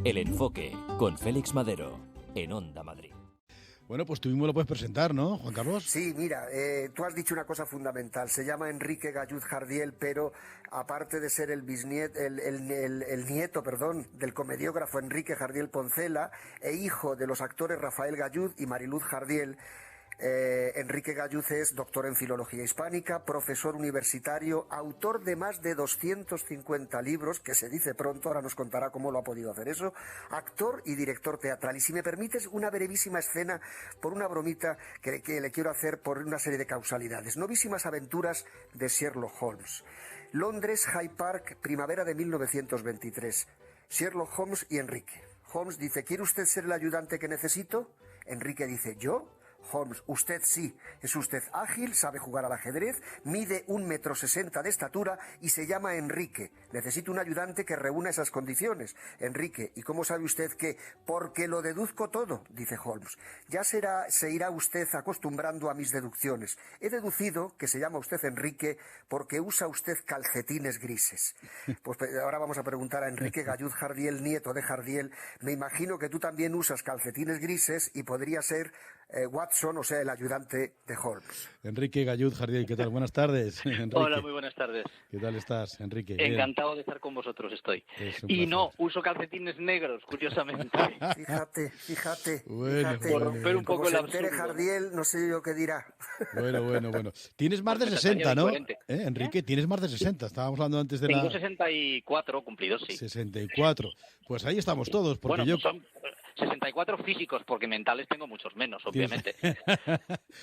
El Enfoque, con Félix Madero, en Onda Madrid. Bueno, pues tú mismo lo puedes presentar, ¿no, Juan Carlos? Sí, mira, tú has dicho una cosa fundamental. Se llama Enrique Gallud Jardiel, pero aparte de ser el nieto del comediógrafo Enrique Jardiel Poncela e hijo de los actores Rafael Gallud y Mariluz Jardiel, Enrique Gallud es doctor en Filología Hispánica, profesor universitario, autor de más de 250 libros, que se dice pronto, ahora nos contará cómo lo ha podido hacer eso, actor y director teatral. Y si me permites, una brevísima escena por una bromita que le quiero hacer por una serie de causalidades. Novísimas aventuras de Sherlock Holmes. Londres, Hyde Park, primavera de 1923. Sherlock Holmes y Enrique. Holmes dice: ¿quiere usted ser el ayudante que necesito? Enrique dice: ¿yo? Holmes: usted sí, es usted ágil, sabe jugar al ajedrez, mide 1,60 m de estatura y se llama Enrique. Necesito un ayudante que reúna esas condiciones. Enrique: ¿y cómo sabe usted que? Porque lo deduzco todo, dice Holmes. Ya se irá usted acostumbrando a mis deducciones. He deducido que se llama usted Enrique porque usa usted calcetines grises. Pues ahora vamos a preguntar a Enrique Gallud Jardiel, nieto de Jardiel. Me imagino que tú también usas calcetines grises y podría ser Watson, o sea, el ayudante de Holmes. Enrique Gallud Jardiel, ¿qué tal? Buenas tardes, Enrique. Hola, muy buenas tardes. ¿Qué tal estás, Enrique? Encantado de estar con vosotros, estoy. Y no, uso calcetines negros, curiosamente. Fíjate. Por romper un poco el absurdo. Como se entere Jardiel, no sé yo qué dirá. Bueno. Tienes más de 60, ¿no? Enrique, tienes más de 60. Estábamos hablando antes de Tengo 64 cumplidos, sí. 64. Pues ahí estamos todos, porque bueno, son 64 físicos, porque mentales tengo muchos menos, obviamente.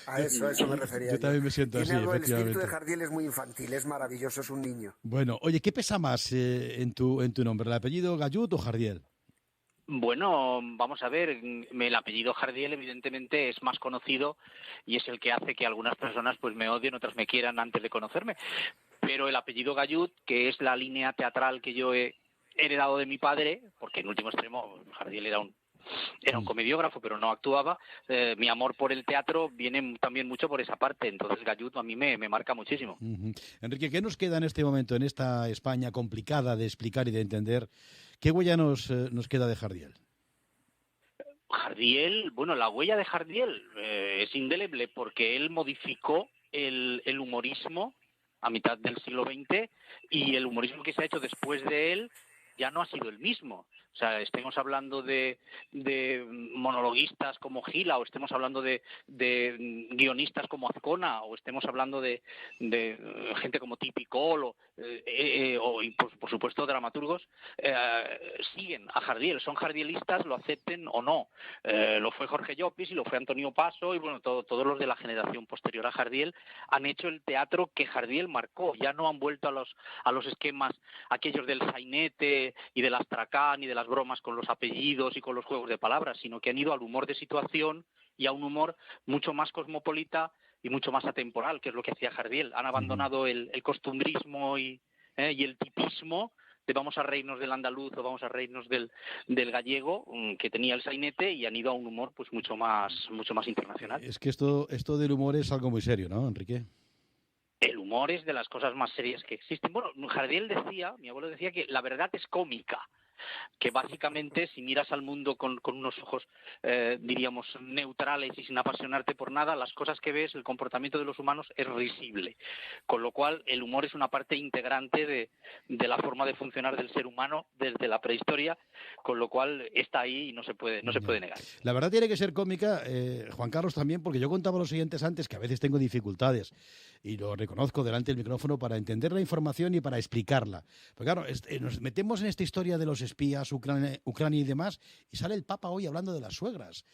A eso me refería yo. También me siento así, efectivamente. El espíritu de efectivamente. Jardiel es muy infantil, es maravilloso, es un niño. Bueno, oye, ¿qué pesa más en tu nombre, el apellido Gallud o Jardiel? Bueno, vamos a ver, el apellido Jardiel evidentemente es más conocido y es el que hace que algunas personas pues me odien, otras me quieran antes de conocerme. Pero el apellido Gallud, que es la línea teatral que yo he heredado de mi padre, porque en último extremo Jardiel era un comediógrafo, pero no actuaba. Mi amor por el teatro viene también mucho por esa parte. Entonces Gallud a mí me marca muchísimo. Enrique, ¿qué nos queda en este momento, en esta España complicada de explicar y de entender? ¿Qué huella nos queda de Jardiel? Jardiel, bueno, la huella de Jardiel es indeleble porque él modificó el humorismo a mitad del siglo XX y el humorismo que se ha hecho después de él ya no ha sido el mismo. O sea, estemos hablando de monologuistas como Gila, o estemos hablando de guionistas como Azcona, o estemos hablando de gente como Tipicol, o por supuesto dramaturgos, siguen a Jardiel, son jardielistas, lo acepten o no. Lo fue Jorge Llopis y lo fue Antonio Paso, y bueno, todos los de la generación posterior a Jardiel han hecho el teatro que Jardiel marcó. Ya no han vuelto a los esquemas aquellos del sainete y del astracán y de las bromas con los apellidos y con los juegos de palabras, sino que han ido al humor de situación y a un humor mucho más cosmopolita y mucho más atemporal, que es lo que hacía Jardiel. Han abandonado el costumbrismo y el tipismo de vamos a reírnos del andaluz o vamos a reírnos del gallego que tenía el sainete, y han ido a un humor pues mucho más internacional. Es que esto del humor es algo muy serio, ¿no, Enrique? El humor es de las cosas más serias que existen. Bueno, Jardiel decía, mi abuelo decía, que la verdad es cómica, que básicamente si miras al mundo con unos ojos, diríamos, neutrales y sin apasionarte por nada, las cosas que ves, el comportamiento de los humanos es risible. Con lo cual, el humor es una parte integrante de la forma de funcionar del ser humano desde la prehistoria, con lo cual está ahí y no se puede negar. La verdad tiene que ser cómica, Juan Carlos, también, porque yo contaba los siguientes antes, que a veces tengo dificultades, y lo reconozco delante del micrófono, para entender la información y para explicarla. Porque claro, nos metemos en esta historia de los espías, Ucrania y demás, y sale el Papa hoy hablando de las suegras.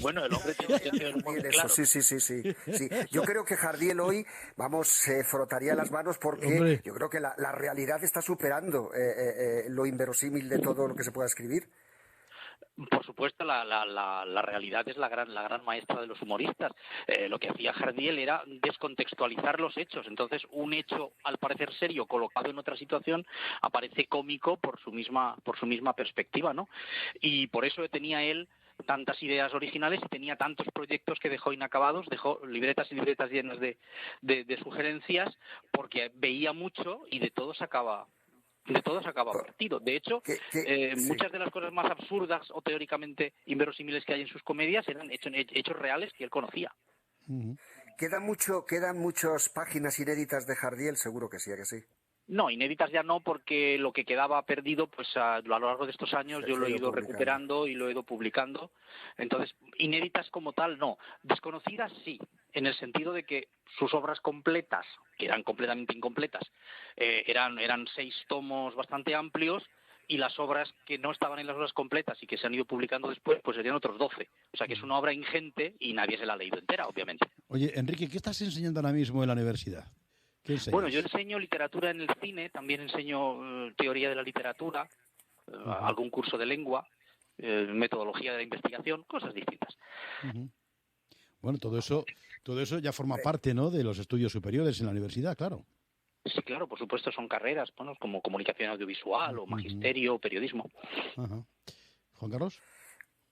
Bueno, el hombre tiene que ser muy claro. Sí. Yo creo que Jardiel hoy, se frotaría las manos porque hombre, yo creo que la realidad está superando lo inverosímil de todo lo que se pueda escribir. Por supuesto, la realidad es la gran maestra de los humoristas. Lo que hacía Jardiel era descontextualizar los hechos. Entonces, un hecho, al parecer serio, colocado en otra situación, aparece cómico por su misma perspectiva, ¿no? Y por eso tenía él tantas ideas originales y tenía tantos proyectos que dejó inacabados, dejó libretas y libretas llenas de sugerencias, porque veía mucho y de todo sacaba De todo se acaba partido. De hecho, Sí. muchas de las cosas más absurdas o teóricamente inverosímiles que hay en sus comedias eran hechos reales que él conocía. Ujú. Quedan muchas páginas inéditas de Jardiel, seguro que sí, ¿a que sí? No, inéditas ya no, porque lo que quedaba perdido, pues a lo largo de estos años yo Se lo ha he ido ido publicando. recuperando y lo he ido publicando. Entonces, inéditas como tal, no. Desconocidas sí, en el sentido de que sus obras completas, que eran completamente incompletas, eran 6 tomos bastante amplios, y las obras que no estaban en las obras completas y que se han ido publicando después, pues serían otros 12. O sea que es una obra ingente y nadie se la ha leído entera, obviamente. Oye, Enrique, ¿qué estás enseñando ahora mismo en la universidad? ¿Qué Bueno, yo enseñas? enseño literatura en el cine, también enseño teoría de la literatura, Ujú, algún curso de lengua, metodología de la investigación, cosas distintas. ujú. Bueno, todo eso ya forma parte, ¿no?, de los estudios superiores en la universidad, claro. Sí, claro, por supuesto, son carreras, bueno, como comunicación audiovisual o Ujú, magisterio o periodismo. ajá. Juan Carlos.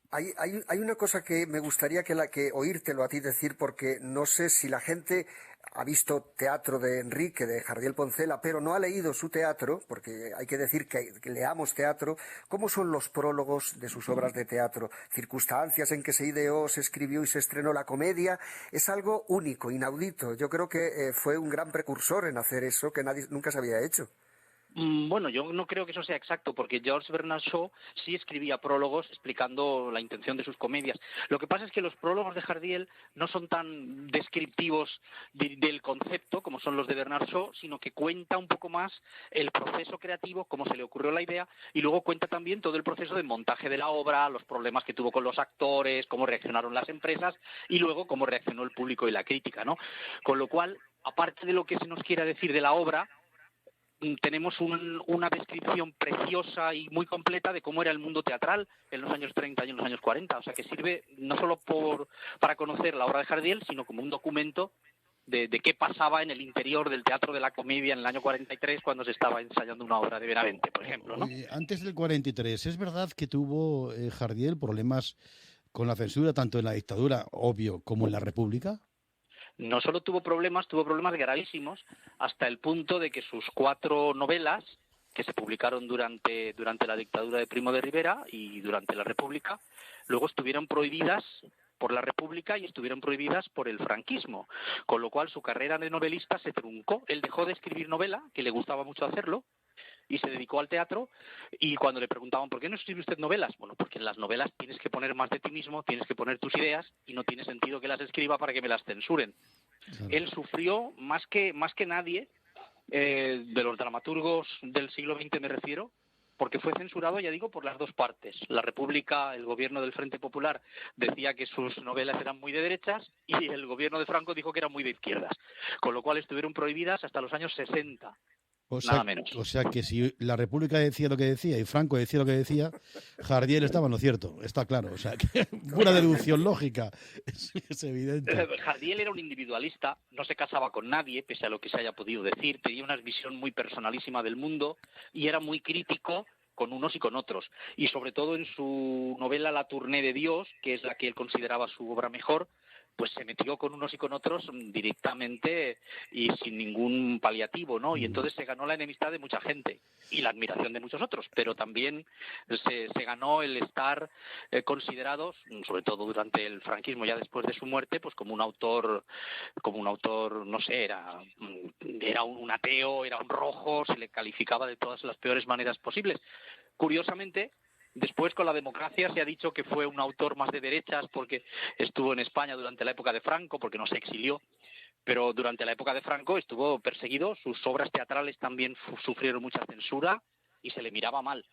Hay una cosa que me gustaría que oírtelo a ti decir, porque no sé si la gente ha visto teatro de Enrique, de Jardiel Poncela, pero no ha leído su teatro, porque hay que decir que leamos teatro. ¿Cómo son los prólogos de sus obras de teatro? Circunstancias en que se ideó, se escribió y se estrenó la comedia. Es algo único, inaudito. Yo creo que fue un gran precursor en hacer eso que nadie nunca se había hecho. Bueno, yo no creo que eso sea exacto, porque Georges Bernard Shaw sí escribía prólogos explicando la intención de sus comedias. Lo que pasa es que los prólogos de Jardiel no son tan descriptivos del concepto como son los de Bernard Shaw, sino que cuenta un poco más el proceso creativo, cómo se le ocurrió la idea, y luego cuenta también todo el proceso de montaje de la obra, los problemas que tuvo con los actores, cómo reaccionaron las empresas y luego cómo reaccionó el público y la crítica, ¿no? Con lo cual, aparte de lo que se nos quiera decir de la obra, tenemos una descripción preciosa y muy completa de cómo era el mundo teatral en los años 30 y en los años 40. O sea, que sirve no solo para conocer la obra de Jardiel, sino como un documento de qué pasaba en el interior del Teatro de la Comedia en el año 43 cuando se estaba ensayando una obra de Benavente, por ejemplo, ¿no? Oye, antes del 43, ¿es verdad que tuvo Jardiel problemas con la censura, tanto en la dictadura, obvio, como en la República? No solo tuvo problemas gravísimos, hasta el punto de que sus 4 novelas, que se publicaron durante la dictadura de Primo de Rivera y durante la República, luego estuvieron prohibidas por la República y estuvieron prohibidas por el franquismo, con lo cual su carrera de novelista se truncó. Él dejó de escribir novela, que le gustaba mucho hacerlo, y se dedicó al teatro. Y cuando le preguntaban, ¿por qué no escribe usted novelas? Bueno, porque en las novelas tienes que poner más de ti mismo, tienes que poner tus ideas, y no tiene sentido que las escriba para que me las censuren. Claro. Él sufrió más que nadie, de los dramaturgos del siglo XX me refiero, porque fue censurado, ya digo, por las dos partes. La República, el gobierno del Frente Popular, decía que sus novelas eran muy de derechas y el gobierno de Franco dijo que eran muy de izquierdas, con lo cual estuvieron prohibidas hasta los años 60, O sea, nada menos. o sea que si la República decía lo que decía y Franco decía lo que decía, Jardiel estaba en lo cierto, está claro. O sea, que pura deducción Totalmente. lógica, es evidente. Jardiel era un individualista, no se casaba con nadie, pese a lo que se haya podido decir, tenía una visión muy personalísima del mundo y era muy crítico con unos y con otros. Y sobre todo en su novela La Tournée de Dios, que es la que él consideraba su obra mejor, pues se metió con unos y con otros directamente y sin ningún paliativo, ¿no? Y Ujú. entonces se ganó la enemistad de mucha gente y la admiración de muchos otros, pero también se ganó el estar considerados, sobre todo durante el franquismo, ya después de su muerte, pues como un autor, no sé, era un ateo, era un rojo, se le calificaba de todas las peores maneras posibles. Curiosamente, después con la democracia se ha dicho que fue un autor más de derechas porque estuvo en España durante la época de Franco, porque no se exilió, pero durante la época de Franco estuvo perseguido, sus obras teatrales también sufrieron mucha censura y se le miraba mal.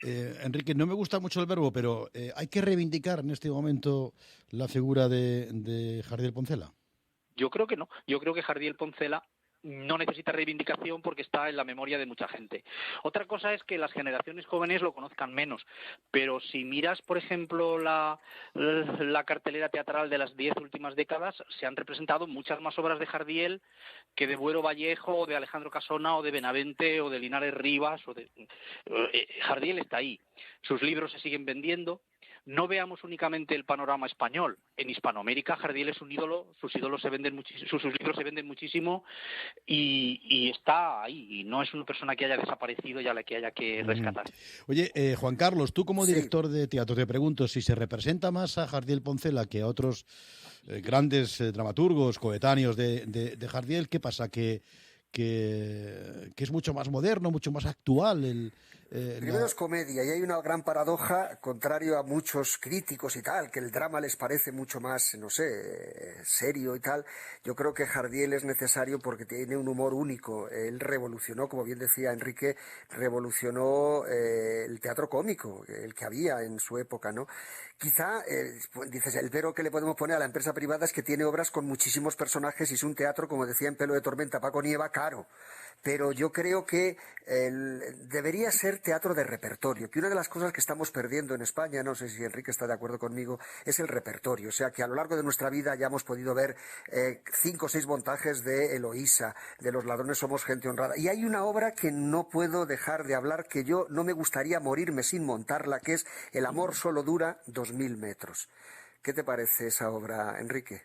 Enrique, no me gusta mucho el verbo, pero hay que reivindicar en este momento la figura de Jardiel Poncela. Yo creo que no. Yo creo que Jardiel Poncela no necesita reivindicación porque está en la memoria de mucha gente. Otra cosa es que las generaciones jóvenes lo conozcan menos, pero si miras, por ejemplo, la cartelera teatral de las 10 últimas décadas, se han representado muchas más obras de Jardiel que de Buero Vallejo, o de Alejandro Casona, o de Benavente, o de Linares Rivas. Jardiel está ahí. Sus libros se siguen vendiendo. no veamos únicamente el panorama español. En Hispanoamérica Jardiel es un ídolo, sus libros se venden muchísimo y está ahí. Y no es una persona que haya desaparecido y a la que haya que rescatar. Oye, Juan Carlos, tú como Sí. director de teatro, te pregunto si se representa más a Jardiel Poncela que a otros grandes dramaturgos coetáneos de Jardiel. ¿Qué pasa? Que es mucho más moderno, mucho más actual. Primero es comedia y hay una gran paradoja, contrario a muchos críticos y tal, que el drama les parece mucho más, no sé, serio y tal. Yo creo que Jardiel es necesario porque tiene un humor único. Él revolucionó, como bien decía Enrique, revolucionó el teatro cómico, el que había en su época, ¿no? Quizá, dices, el pero que le podemos poner a la empresa privada es que tiene obras con muchísimos personajes y es un teatro, como decía en Pelo de Tormenta Paco Nieva, caro. Pero yo creo que debería ser teatro de repertorio, que una de las cosas que estamos perdiendo en España, no sé si Enrique está de acuerdo conmigo, es el repertorio. O sea, que a lo largo de nuestra vida ya hemos podido ver 5 o 6 montajes de Eloísa, de Los ladrones somos gente honrada. Y hay una obra que no puedo dejar de hablar, que yo no me gustaría morirme sin montarla, que es El amor solo dura 2000 metros. ¿Qué te parece esa obra, Enrique?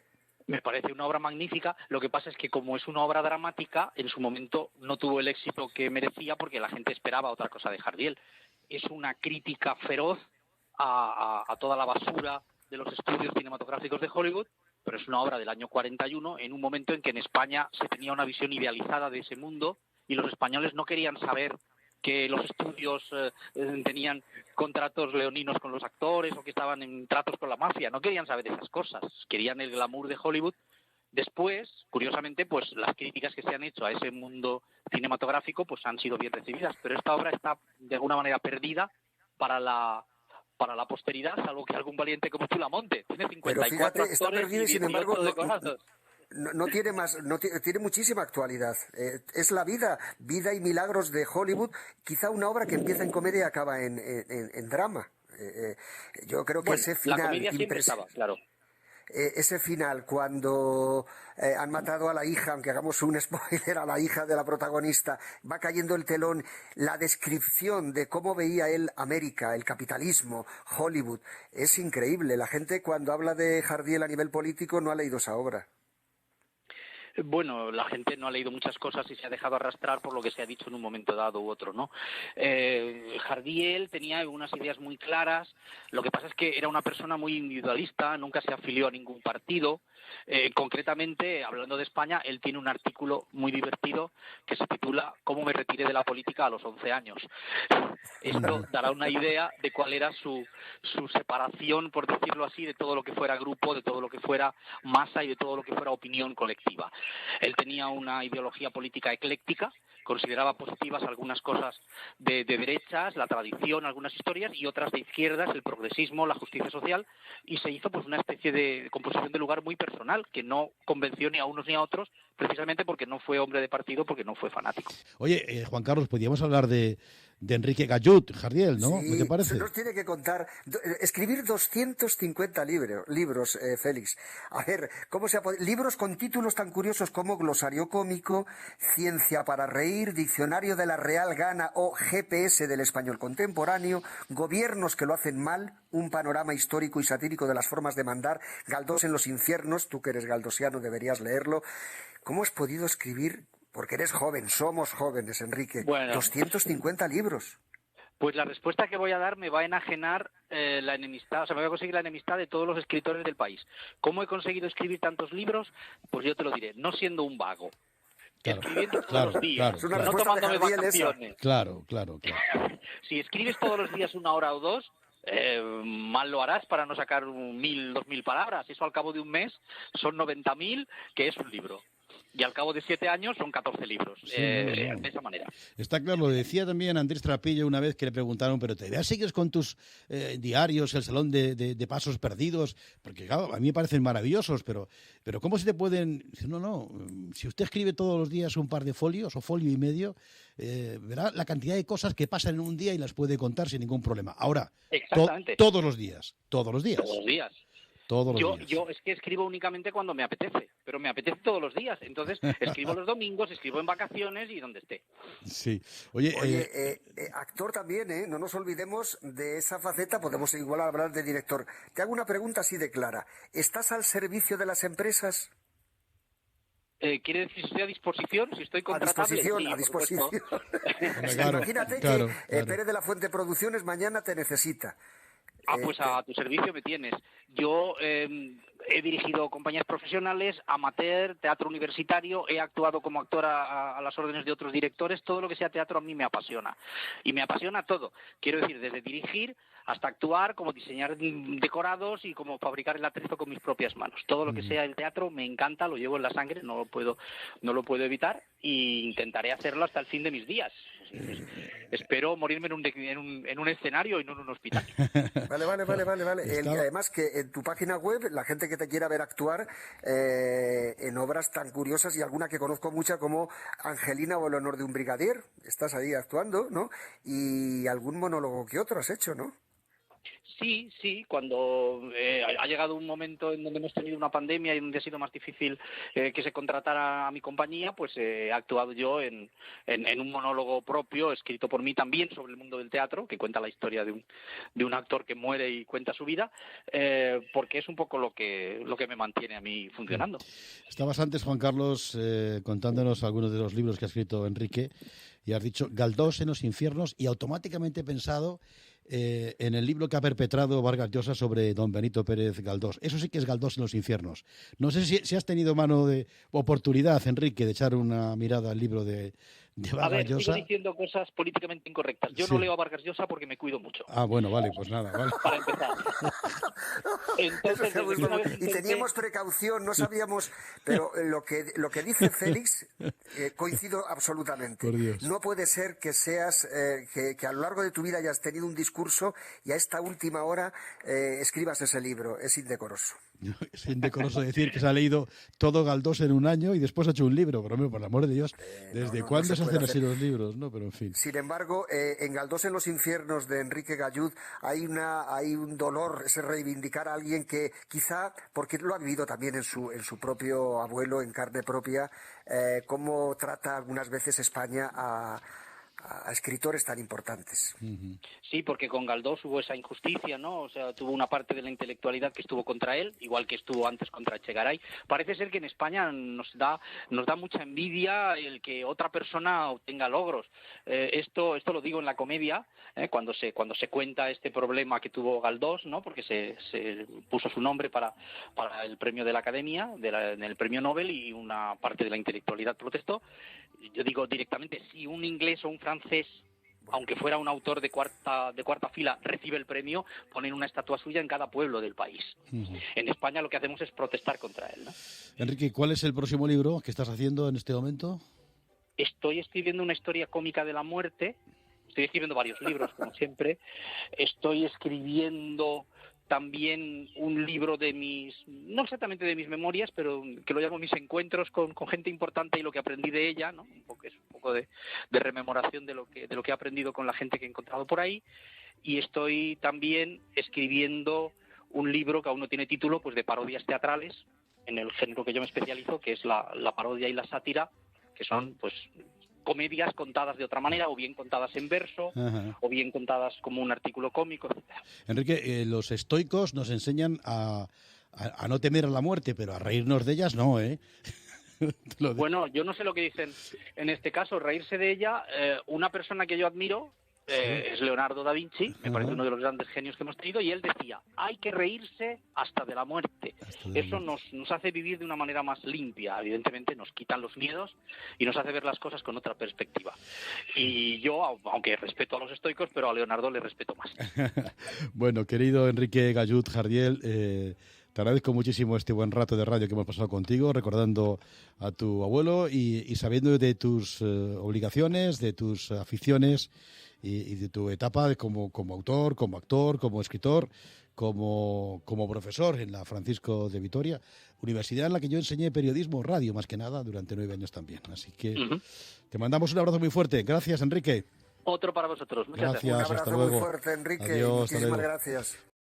Me parece una obra magnífica. Lo que pasa es que como es una obra dramática, en su momento no tuvo el éxito que merecía porque la gente esperaba otra cosa de Jardiel. Es una crítica feroz a toda la basura de los estudios cinematográficos de Hollywood, pero es una obra del año 41, en un momento en que en España se tenía una visión idealizada de ese mundo y los españoles no querían saber que los estudios tenían contratos leoninos con los actores o que estaban en tratos con la mafia. No querían saber esas cosas, querían el glamour de Hollywood. Después, curiosamente, pues las críticas que se han hecho a ese mundo cinematográfico pues han sido bien recibidas, pero esta obra está de alguna manera perdida para la posteridad, salvo que algún valiente como tú la monte. Tiene 54 Pero fíjate, está actores perdido y sin 18 embargo decorados. no tiene más, tiene muchísima actualidad. Es la vida y milagros de Hollywood. Quizá una obra que empieza en comedia y acaba en drama. Yo creo que Bueno, ese final la comedia siempre estaba, claro. Ese final cuando han matado a la hija, aunque hagamos un spoiler, a la hija de la protagonista, va cayendo el telón, la descripción de cómo veía él América, el capitalismo, Hollywood, es increíble. La gente cuando habla de Jardiel a nivel político no ha leído esa obra. Bueno, la gente no ha leído muchas cosas y se ha dejado arrastrar por lo que se ha dicho en un momento dado u otro, ¿no? Jardiel tenía unas ideas muy claras. Lo que pasa es que era una persona muy individualista, nunca se afilió a ningún partido. Concretamente, hablando de España, él tiene un artículo muy divertido que se titula «Cómo me retiré de la política a los 11 años». Esto dará una idea de cuál era su separación, por decirlo así, de todo lo que fuera grupo, de todo lo que fuera masa y de todo lo que fuera opinión colectiva. Él tenía una ideología política ecléctica, consideraba positivas algunas cosas de derechas, la tradición, algunas historias, y otras de izquierdas, el progresismo, la justicia social, y se hizo pues una especie de composición de lugar muy personal, que no convenció ni a unos ni a otros, precisamente porque no fue hombre de partido, porque no fue fanático. Oye, Juan Carlos, podríamos hablar de Enrique Gallut, Jardiel, ¿no? Sí, ¿Qué te parece? se nos tiene que contar, escribir 250 libros, Félix. A ver, libros con títulos tan curiosos como Glosario Cómico, Ciencia para Reír, Diccionario de la Real Gana o GPS del Español Contemporáneo, Gobiernos que lo hacen mal, un panorama histórico y satírico de las formas de mandar, Galdós en los infiernos, tú que eres galdosiano deberías leerlo. ¿Cómo has podido escribir? Porque eres joven, somos jóvenes, Enrique. Bueno, 250 libros. Pues la respuesta que voy a dar me va a enajenar la enemistad, o sea, me voy a conseguir la enemistad de todos los escritores del país. ¿Cómo he conseguido escribir tantos libros? Pues yo te lo diré, no siendo un vago. Claro, Escribiendo claro, todos los días, claro, Es una no respuesta de tomándome Jardiel esa. vacaciones. Claro. Si escribes todos los días 1 hora o 2, mal lo harás para no sacar 1000, 2000 palabras. Eso al cabo de un mes son 90.000, que es un libro. Y al cabo de 7 años son 14 libros, Sí, de esa manera. Está claro, lo decía también Andrés Trapillo una vez que le preguntaron, pero ¿todavía sigues con tus diarios, el Salón de Pasos Perdidos? Porque claro, a mí me parecen maravillosos, pero ¿cómo se te pueden...? Dice, no, si usted escribe todos los días un par de folios o folio y medio, verá la cantidad de cosas que pasan en un día y las puede contar sin ningún problema. Ahora, Exactamente. todos los días. Todos los días. Todos los días. Yo es que escribo únicamente cuando me apetece, pero me apetece todos los días. Entonces, escribo los domingos, escribo en vacaciones y donde esté. Sí. Oye, actor también, ¿eh? No nos olvidemos de esa faceta, podemos igual hablar de director. Te hago una pregunta así de clara. ¿Estás al servicio de las empresas? ¿Quiere decir si estoy a disposición? Si estoy contratable. A disposición. Claro, Imagínate claro. que Pérez de la Fuente Producciones mañana te necesita. Pues a tu servicio me tienes. Yo he dirigido compañías profesionales, amateur, teatro universitario, he actuado como actor a las órdenes de otros directores. Todo lo que sea teatro a mí me apasiona. Y me apasiona todo. Quiero decir, desde dirigir hasta actuar, como diseñar decorados y como fabricar el atrezo con mis propias manos. Todo lo que sea el teatro me encanta, lo llevo en la sangre, no lo puedo evitar e intentaré hacerlo hasta el fin de mis días. Espero morirme en un escenario y no en un hospital. Vale. Además que en tu página web, la gente que te quiera ver actuar en obras tan curiosas y alguna que conozco mucha como Angelina o El honor de un brigadier, estás ahí actuando, ¿no? Y algún monólogo que otro has hecho, ¿no? Sí, cuando ha llegado un momento en donde hemos tenido una pandemia y donde ha sido más difícil que se contratara a mi compañía, pues he actuado yo en un monólogo propio, escrito por mí también, sobre el mundo del teatro, que cuenta la historia de un actor que muere y cuenta su vida, porque es un poco lo que me mantiene a mí funcionando. Estabas antes, Juan Carlos, contándonos algunos de los libros que ha escrito Enrique, y has dicho Galdós en los infiernos, y automáticamente he pensado en el libro que ha perpetrado Vargas Llosa sobre don Benito Pérez Galdós. Eso sí que es Galdós en los infiernos. No sé si has tenido mano de oportunidad, Enrique, de echar una mirada al libro de Vargas Llosa. Sigo diciendo cosas políticamente incorrectas. Yo no leo a Vargas Llosa porque me cuido mucho. Bueno, vale, pues nada, vale. Para empezar. Entonces, y teníamos precaución, no sabíamos, pero lo que dice Félix coincido absolutamente. Por Dios. No puede ser que seas que a lo largo de tu vida hayas tenido un discurso y a esta última hora escribas ese libro. Es indecoroso. Es indecoroso decir que se ha leído todo Galdós en un año y después ha hecho un libro. Pero, por el amor de Dios, ¿desde cuándo se hacen así los libros? No, pero en fin. Sin embargo, en Galdós en los infiernos de Enrique Gallud hay un dolor, ese reivindicar a alguien que quizá, porque lo ha vivido también en su propio abuelo, en carne propia, cómo trata algunas veces España a escritores tan importantes. Sí, porque con Galdós hubo esa injusticia, ¿no? O sea, tuvo una parte de la intelectualidad que estuvo contra él, igual que estuvo antes contra Echegaray. Parece ser que en España nos da mucha envidia el que otra persona obtenga logros. Esto lo digo en la comedia, cuando se cuenta este problema que tuvo Galdós, ¿no? Porque se puso su nombre para el premio de la Academia, en el premio Nobel, y una parte de la intelectualidad protestó. Yo digo directamente, si un inglés o un francés, aunque fuera un autor de cuarta fila, recibe el premio, ponen una estatua suya en cada pueblo del país. En España lo que hacemos es protestar contra él, ¿no? Enrique, ¿cuál es el próximo libro que estás haciendo en este momento? Estoy escribiendo una historia cómica de la muerte. Estoy escribiendo varios libros, como siempre. Estoy escribiendo también un libro no exactamente de mis memorias, pero que lo llamo mis encuentros con gente importante y lo que aprendí de ella, ¿no? Es un poco de rememoración de lo que he aprendido con la gente que he encontrado por ahí. Y estoy también escribiendo un libro que aún no tiene título, pues de parodias teatrales, en el género que yo me especializo, que es la parodia y la sátira, que son pues comedias contadas de otra manera, o bien contadas en verso, o bien contadas como un artículo cómico, etc. Enrique, los estoicos nos enseñan a no temer a la muerte, pero a reírnos de ellas no, ¿eh? Bueno, yo no sé lo que dicen en este caso, reírse de ella. Una persona que yo admiro es Leonardo da Vinci, me parece uno de los grandes genios que hemos tenido, y él decía, hay que reírse hasta de la muerte. Eso nos hace vivir de una manera más limpia. Evidentemente nos quitan los miedos y nos hace ver las cosas con otra perspectiva. Y yo, aunque respeto a los estoicos, pero a Leonardo le respeto más. Bueno, querido Enrique Gallud Jardiel, te agradezco muchísimo este buen rato de radio que hemos pasado contigo, recordando a tu abuelo y sabiendo de tus obligaciones, de tus aficiones y de tu etapa como autor, como actor, como escritor, como profesor en la Francisco de Vitoria, universidad en la que yo enseñé periodismo, radio más que nada, durante 9 años también. Así que te mandamos un abrazo muy fuerte. Gracias, Enrique. Otro para vosotros. Muchas gracias. Un abrazo hasta luego. muy fuerte, Enrique. Adiós, Muchísimas gracias.